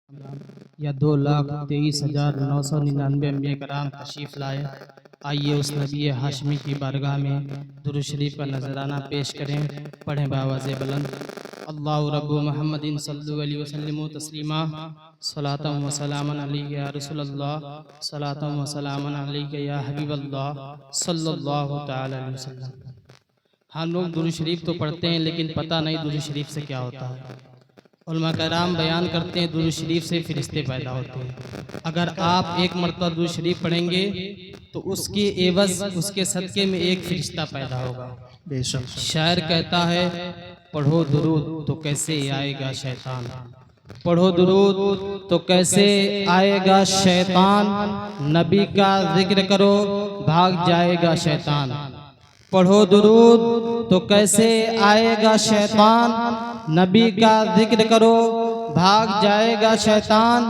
یا 2,23,999 انبیاء کرام تشریف لائے۔ آئیے اس نبی ہاشمی کی بارگاہ میں درود شریف کا نذرانہ پیش کریں۔ پڑھیں بآواز بلند: اللہ رب محمد صلی اللہ علیہ وسلم تسلیما، صلاۃ و سلام علیک یا رسول اللہ، صلاۃ و سلام علیک یا حبیب اللہ صلی اللہ تعالی علیہ وسلم۔ ہم لوگ درود شریف تو پڑھتے ہیں لیکن پتہ نہیں درود شریف سے کیا ہوتا ہے۔ علماء کرام بیان کرتے ہیں درود شریف سے فرشتے پیدا ہوتے ہیں۔ اگر آپ ایک مرتبہ درود شریف پڑھیں گے تو اس کے عوض اس کے صدقے میں ایک فرشتہ پیدا ہوگا۔ شاعر کہتا ہے پڑھو درود تو کیسے آئے گا شیطان، پڑھو درود تو کیسے آئے گا شیطان، نبی کا ذکر کرو بھاگ جائے گا شیطان۔ پڑھو درود تو کیسے آئے گا شیطان، نبی کا ذکر کرو بھاگ جائے گا شیطان۔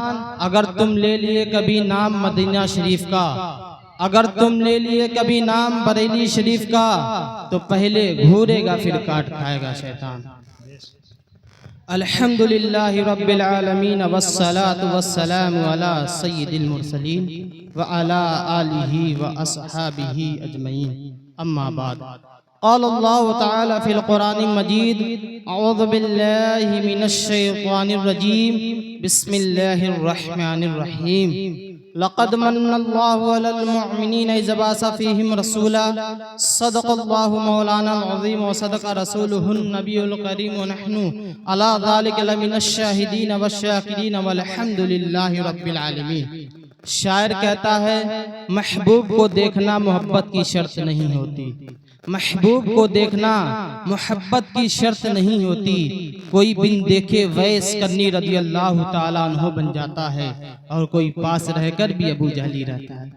اگر تم لے لیے کبھی نام مدینہ شریف کا، اگر تم لے لیے کبھی نام بریلی شریف کا، تو پہلے گھورے گا پھر کاٹ کھائے گا شیطان۔ الحمدللہ رب العالمین والصلاة والسلام علی سید المرسلین وعلی آلہ واصحابہ اجمعین، اما بعد۔ قال اللہ تعالی فی القرآن المجید: اعوذ باللہ من الشیطان الرجیم، بسم اللہ الرحمن الرحیم۔ لقد من اللہ علی المؤمنین اذ بعث فیہم رسولا، صدق اللہ مولانا العظیم وصدق رسولہ النبی الکریم، ونحن علی ذلک لمن الشاہدین والشاکرین والحمد للہ رب العالمین۔ شاعر کہتا ہے محبوب کو دیکھنا محبت کی شرط نہیں ہوتی، محبوب کو دیکھنا محبت کی شرط نہیں ہوتی۔ کوئی بن دیکھے ویس کرنی رضی اللہ تعالیٰ عنہ بن جاتا ہے، اور کوئی پاس رہ کر بھی ابو جہلی رہتا ہے۔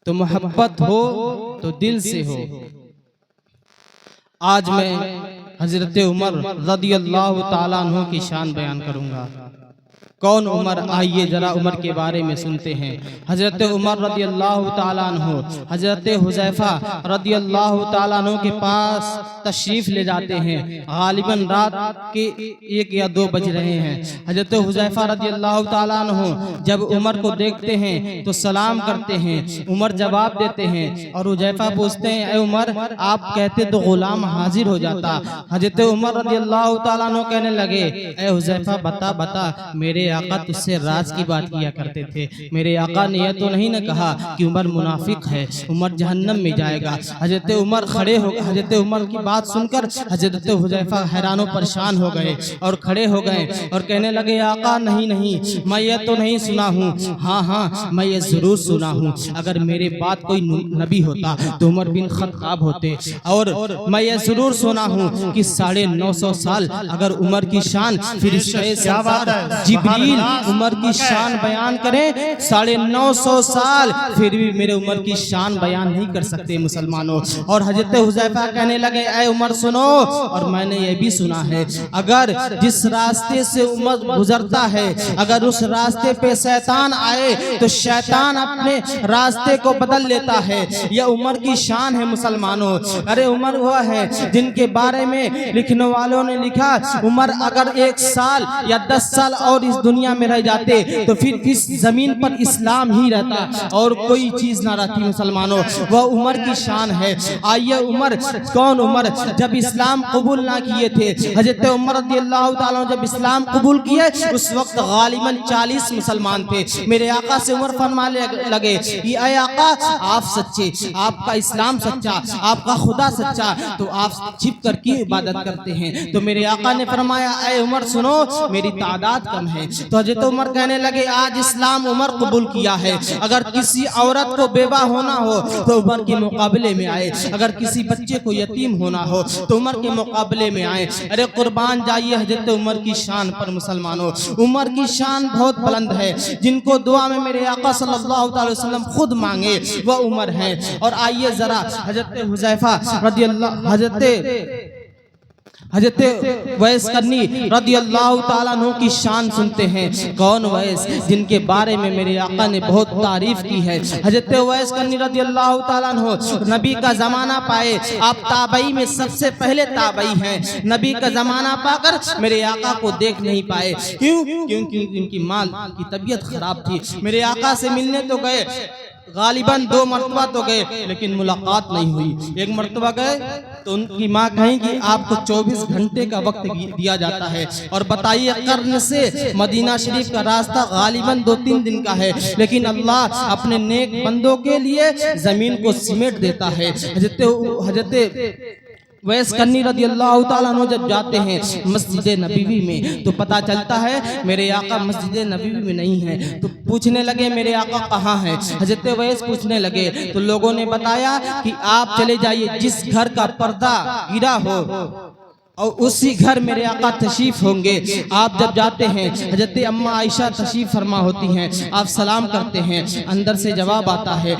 تو محبت ہو تو دل سے ہو۔ آج میں حضرت عمر رضی اللہ تعالیٰ عنہ کی شان بیان کروں گا۔ کون عمر؟ آئیے ذرا عمر کے بارے میں سنتے ہیں۔ حضرت عمر رضی اللہ تعالیٰ عنہ حضرت حذیفہ رضی اللہ تعالیٰ عنہ کے پاس تشریف لے جاتے ہیں۔ غالباً رات کے 1 یا 2 بج رہے ہیں۔ حضرت حذیفہ رضی اللہ تعالیٰ عنہ جب عمر کو دیکھتے ہیں تو سلام کرتے ہیں۔ عمر جواب دیتے ہیں اور حذیفہ پوچھتے ہیں اے عمر آپ کہتے تو غلام حاضر ہو جاتا۔ حضرت عمر رضی اللہ تعالیٰ عنہ کہنے لگے اے حذیفہ بتا میرے آقا تجھ سے راز کی بات کیا کرتے تھے۔ میرے آقا نے یہ تو نہیں نہ کہا کہ عمر منافق ہے، عمر جہنم میں جائے گا۔ حضرت عمر کھڑے ہو گئے۔ حضرت عمر کی بات سن کر حضرت حذیفہ حیران و پریشان ہو گئے اور کھڑے ہو گئے اور کہنے لگے آقا نہیں میں یہ تو نہیں سنا ہوں، ہاں میں یہ ضرور سنا ہوں۔ اگر میرے بعد کوئی نبی ہوتا تو عمر بن خطاب ہوتے، اور میں یہ ضرور سنا ہوں کہ 950 سال اگر عمر کی شان فرشتے جبریل عمر کی شان بیان کریں 950 سال پھر بھی میرے عمر کی شان بیان نہیں کر سکتے مسلمانوں۔ اور حضرت حذیفہ کہنے لگے اے عمر سنو، اور میں نے یہ بھی سنا ہے اگر جس راستے سے عمر گزرتا ہے اگر اس راستے پہ شیطان آئے تو شیطان اپنے راستے کو بدل لیتا ہے۔ یہ عمر کی شان ہے مسلمانوں۔ ارے عمر وہ ہے جن کے بارے میں لکھنے والوں نے لکھا عمر اگر 1 سال یا 10 سال اور اس دنیا میں رہ جاتے تو پھر اس زمین پر اسلام ہی رہتا اور کوئی چیز نہ رہتی مسلمانوں۔ وہ عمر کی شان ہے۔ آئیے عمر کون؟ عمر جب اسلام قبول نہ کیے تھے، حضرت عمر رضی اللہ تعالیٰ جب اسلام قبول کیے اس وقت غالباً 40 مسلمان تھے۔ میرے آقا سے عمر فرمانے لگے اے آقا آپ سچے، آپ کا اسلام سچا، آپ کا خدا سچا، تو آپ چھپ کر کی عبادت کرتے ہیں؟ تو میرے آقا نے فرمایا اے عمر سنو میری تعداد کم ہے۔ تو حضرت عمر کہنے لگے آج اسلام عمر قبول کیا ہے، اگر کسی عورت کو بیوہ ہونا ہو تو عمر کے مقابلے میں آئے، اگر کسی بچے کو یتیم ہونا ہو تو عمر کے مقابلے میں آئے۔ ارے قربان جائیے حضرت عمر کی شان پر مسلمانوں۔ عمر کی شان بہت بلند ہے، جن کو دعا میں میرے آقا صلی اللہ علیہ وسلم خود مانگے وہ عمر ہیں۔ اور آئیے ذرا حضرت حذیفہ رضی اللہ حضرت ویس کرنی رضی اللہ تعالیٰ عنہ کی شان سنتے ہیں۔ کون ویس؟ جن کے بارے میں میرے آقا نے بہت تعریف کی ہے۔ حضرت ویس کرنی رضی اللہ تعالیٰ عنہ نبی کا زمانہ پائے، آپ تابعی میں سب سے پہلے تابعی ہیں۔ نبی کا زمانہ پا کر میرے آقا کو دیکھ نہیں پائے، کیوں؟ کیونکہ ان کی ماں کی طبیعت خراب تھی۔ میرے آقا سے ملنے تو گئے، غالباً 2 مرتبہ تو گئے، لیکن ملاقات نہیں ہوئی۔ ایک مرتبہ گئے تو ان کی ماں کہیں کہ آپ کو 24 گھنٹے کا وقت دیا جاتا ہے، اور بتائیے قرن سے مدینہ شریف کا راستہ غالباً 2-3 دن کا ہے، لیکن اللہ اپنے نیک بندوں کے لیے زمین کو سمیٹ دیتا ہے۔ حضرت ویس کرنی رضی اللہ تعالیٰ عنہ جب جاتے ہیں مسجد نبوی میں تو پتہ چلتا ہے میرے آقا مسجد نبوی میں نہیں ہے، تو پوچھنے لگے میرے آقا کہاں ہیں؟ حضرت ویس پوچھنے لگے تو لوگوں نے بتایا کہ آپ چلے جائیے جس گھر کا پردہ گرا ہو اور اسی گھر میرے آقا تشریف ہوں گے۔ آپ جب جاتے ہیں حضرت اماں عائشہ تشریف فرما ہوتی ہیں، آپ سلام کرتے ہیں، اندر سے جواب آتا ہے،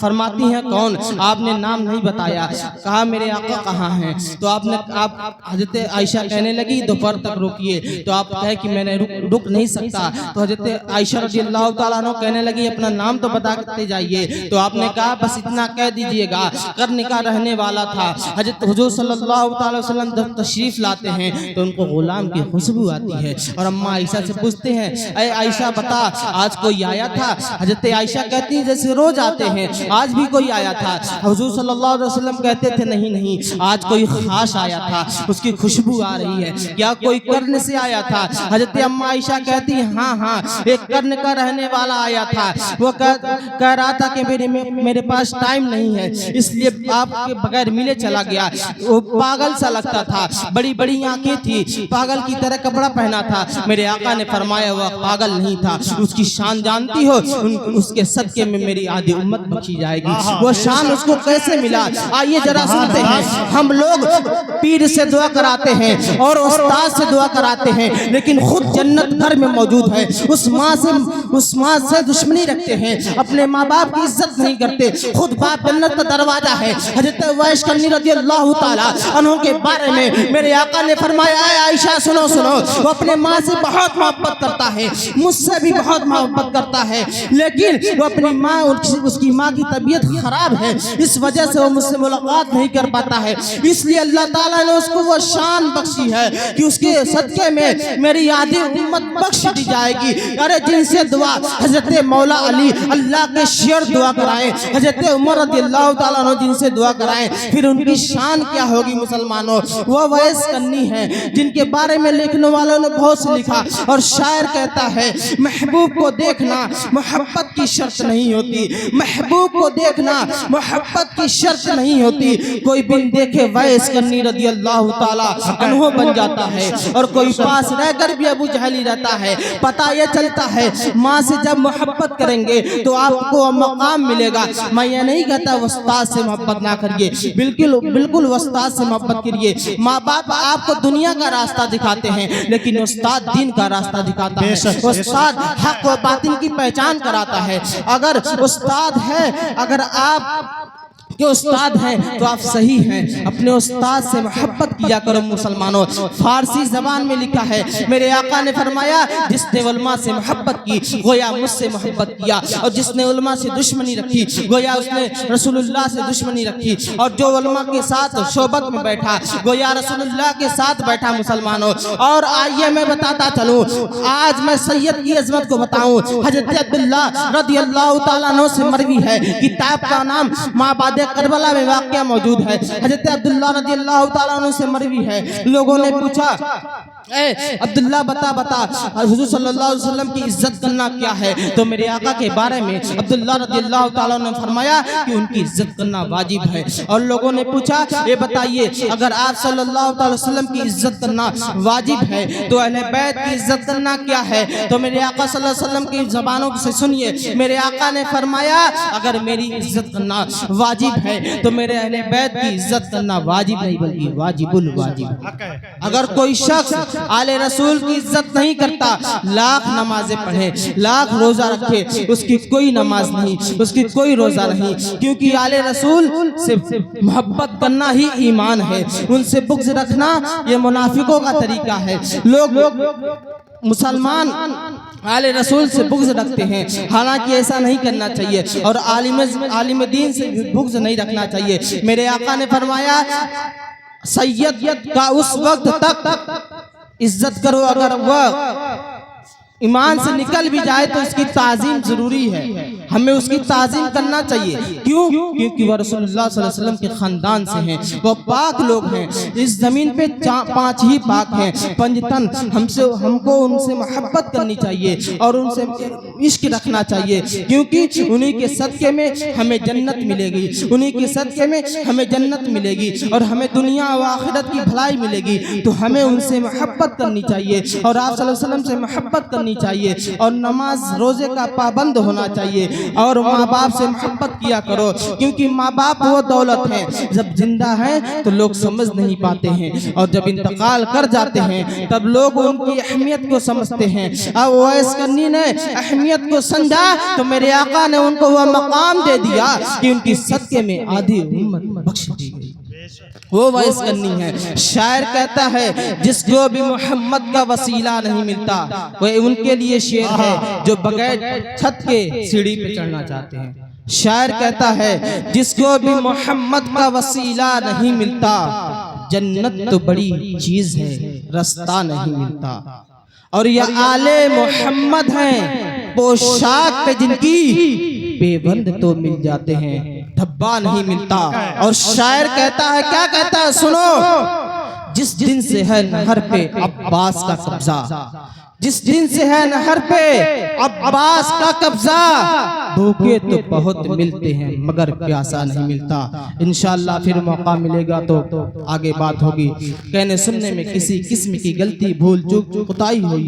فرماتی ہیں کون؟ آپ نے نام نہیں بتایا، کہا میرے آقا کہاں ہیں؟ تو آپ حضرت عائشہ کہنے لگی دوپہر تک رکیے، تو آپ کہے کہ میں نے رک نہیں سکتا، تو حضرت عائشہ رضی اللہ تعالیٰ عنہ کہنے لگی اپنا نام تو بتاتے جائیے، تو آپ نے کہا بس اتنا کہہ دیجئے گا قرن کا رہنے والا تھا۔ حضرت حضور صلی اللہ تعالی وسلم تشریف لاتے ہیں تو ان کو غلام کی خوشبو آتی ہے، اور اماں عائشہ سے پوچھتے ہیں اے عائشہ بتا آج کوئی آیا تھا؟ حضرت عائشہ کہتی ہیں جیسے روز آتے ہیں آج بھی کوئی آیا تھا۔ حضور صلی اللہ علیہ وسلم کہتے تھے نہیں آج کوئی خاص آیا تھا، اس کی خوشبو آ رہی ہے، کیا کوئی قرن سے آیا تھا؟ حضرت اماں عائشہ کہتی ہیں ہاں ایک قرن کا رہنے والا آیا تھا، وہ کہہ رہا تھا کہ میرے پاس ٹائم نہیں ہے اس لیے آپ کے بغیر ملے چلا گیا، وہ پاگل سا لگتا تھا، بڑی بڑی آنکھیں تھی، پاگل کی طرح کپڑا پہنا تھا۔ میرے آقا نے فرمایا وہ پاگل نہیں تھا، اس کی شان جانتی ہو؟ اس کے صدقے میں میری آدھی امت بخشی جائے گی۔ وہ شان اس کو کیسے ملا؟ آئیے ذرا سنتے ہیں۔ ہم لوگ پیر سے دعا کراتے ہیں اور استاد سے دعا کراتے ہیں، لیکن خود جنت گھر میں موجود ہے، اس ماں سے دشمنی رکھتے ہیں، اپنے ماں باپ کی عزت نہیں کرتے، خود باپ جنت کا دروازہ ہے۔ حضرت ویس کرنی رضی اللہ تعالی عنہ کے بارے میں میرے آقا نے فرمایا اے عائشہ سنو وہ اپنے ماں سے بہت محبت کرتا ہے، مجھ سے بھی بہت محبت کرتا ہے، لیکن وہ اپنی ماں اس کی ماں کی طبیعت خراب ہے، اس وجہ سے وہ مجھ سے ملاقات نہیں کر پاتا ہے، اس لیے اللہ تعالیٰ نے اس کو وہ شان بخشی ہے کہ اس کے صدقے میں میری آدھی امت بخش دی جائے گی۔ ارے جن سے دعا حضرت مولا علی اللہ کے شیر دعا کرائیں، حضرت عمر رضی اللہ تعالیٰ عنہ جن سے دعا کرائیں، پھر ان کی شان کیا ہوگی مسلمانوں؟ وہ ویس کرنی ہے جن کے بارے میں لکھنے والوں نے بہت سے لکھا، اور شاعر کہتا ہے محبوب کو دیکھنا محبت کی شرط نہیں ہوتی، محبوب کو دیکھنا محبت کی شرط نہیں ہوتی، کوئی بن دیکھے ویس کرنی رضی اللہ تعالی عنہ بن جاتا ہے، اور کوئی پاس رہ کر بھی ابو جہل ہی رہتا ہے۔ پتہ یہ چلتا ہے ماں سے جب محبت کریں گے تو آپ کو مقام ملے گا۔ میں یہ نہیں کہتا استاد سے محبت نہ کریے، بالکل استاد سے محبت کریے۔ ماں باپ آپ کو دنیا کا راستہ دکھاتے ہیں، لیکن استاد دین کا راستہ دکھاتا ہے، استاد حق و باطل کی پہچان کراتا ہے۔ اگر استاد ہے، اگر آپ کہ استاد ہیں تو آپ صحیح ہیں، اپنے استاد سے محبت کیا کرو مسلمانوں۔ فارسی زبان میں لکھا ہے میرے آقا نے فرمایا جس نے علماء سے محبت کی گویا مجھ سے محبت کیا، اور جس نے علماء سے دشمنی رکھی گویا اس نے رسول اللہ سے دشمنی رکھی، اور جو علماء کے ساتھ صحبت میں بیٹھا گویا رسول اللہ کے ساتھ بیٹھا مسلمانوں۔ اور آئیے میں بتاتا چلوں، آج میں سید کی عظمت کو بتاؤں۔ حضرت عبداللہ رضی اللہ تعالیٰ عنہ سے مروی ہے، کتاب کا نام مابعد کربلا میں واقعہ موجود ہے۔ حضرت عبداللہ رضی اللہ تعالیٰ عنہ سے مروی ہے، لوگوں نے پوچھا اے عبداللہ بتا حضور صلی اللہ علیہ وسلم کی عزت کرنا کیا ہے؟ تو میرے آقا کے بارے میں عبداللہ رضی اللہ تعالیٰ عنہ نے فرمایا کہ ان کی عزت کرنا واجب ہے۔ اور لوگوں نے پوچھا یہ بتائیے اگر آپ صلی اللہ علیہ وسلم کی عزت کرنا واجب ہے تو اہل بیت کی عزت کرنا کیا ہے؟ تو میرے آقا صلی اللہ علیہ وسلم کی زبانوں سے سنیے، میرے آقا نے فرمایا اگر میری عزت کرنا واجب ہے تو میرے اہل بیت کی عزت کرنا واجب نہیں بلکہ واجب الواجب۔ اگر کوئی شخص آل رسول کی عزت نہیں کرتا، لاکھ نمازیں پڑھے، لاکھ روزہ رکھے، اس کی کوئی نماز نہیں، اس کی کوئی روزہ نہیں، کیونکہ آل رسول سے محبت کرنا ہی ایمان ہے، ان سے بغض رکھنا یہ منافقوں کا طریقہ ہے۔ لوگ مسلمان آل رسول سے بغض رکھتے ہیں، حالانکہ ایسا نہیں کرنا چاہیے، اور عالم دین سے بغض نہیں رکھنا چاہیے۔ میرے آقا نے فرمایا سید کا اس وقت تک عزت کرو اگر وہ ایمان سے نکل بھی جائے تو اس کی تعظیم ضروری ہے، ہمیں اس کی تعظیم کرنا چاہیے۔ کیوں؟ کیونکہ وہ رسول اللہ صلی اللہ علیہ وسلم کے خاندان سے ہیں، وہ پاک لوگ ہیں۔ اس زمین پہ 5 ہی پاک ہیں، پنجتن۔ ہم کو ان سے محبت کرنی چاہیے اور ان سے عشق رکھنا چاہیے، کیونکہ انہی کے صدقے میں ہمیں جنت ملے گی، انہی کے صدقے میں ہمیں جنت ملے گی اور ہمیں دنیا و آخرت کی بھلائی ملے گی۔ تو ہمیں ان سے محبت کرنی چاہیے اور آپ صلی اللہ علیہ وسلم سے محبت کرنی چاہیے، اور نماز روزے کا پابند ہونا چاہیے، اور ماں باپ سے محبت کیا کرو، کیونکہ ماں باپ وہ دولت ہیں، جب زندہ ہیں تو لوگ سمجھ نہیں پاتے ہیں، اور جب انتقال کر جاتے ہیں تب لوگ ان کی اہمیت کو سمجھتے ہیں۔ اب ویس کرنی نے اہمیت کو سمجھا تو میرے آقا نے ان کو وہ مقام دے دیا کہ ان کی صدقے میں آدھی امت بخش دی گئی۔ وہ وائس کرنی ہے۔ شاعر کہتا ہے جس کو بھی محمد کا وسیلہ نہیں ملتا وہ ان کے لیے شعر ہے جو بغیر چھت کے سیڑھی پہ چڑھنا چاہتے ہیں۔ شاعر کہتا ہے جس کو بھی محمد کا وسیلہ نہیں ملتا جنت تو بڑی چیز ہے رستہ نہیں ملتا، اور یہ آل محمد ہیں پوشاک پہ جن کی پیبند تو مل جاتے ہیں دھبا نہیں ملتا۔ اور شاعر کہتا ہے، کیا کہتا ہے سنو، جس دن سے ہے نہر پہ عباس کا قبضہ، جس دن سے ہے نہر پہ عباس کا قبضہ، بھوکے تو بہت ملتے ہیں مگر پیاسا نہیں ملتا۔ انشاءاللہ پھر موقع ملے گا تو آگے بات ہوگی۔ کہنے سننے میں کسی قسم کی غلطی بھول چوک کوتاہی ہوئی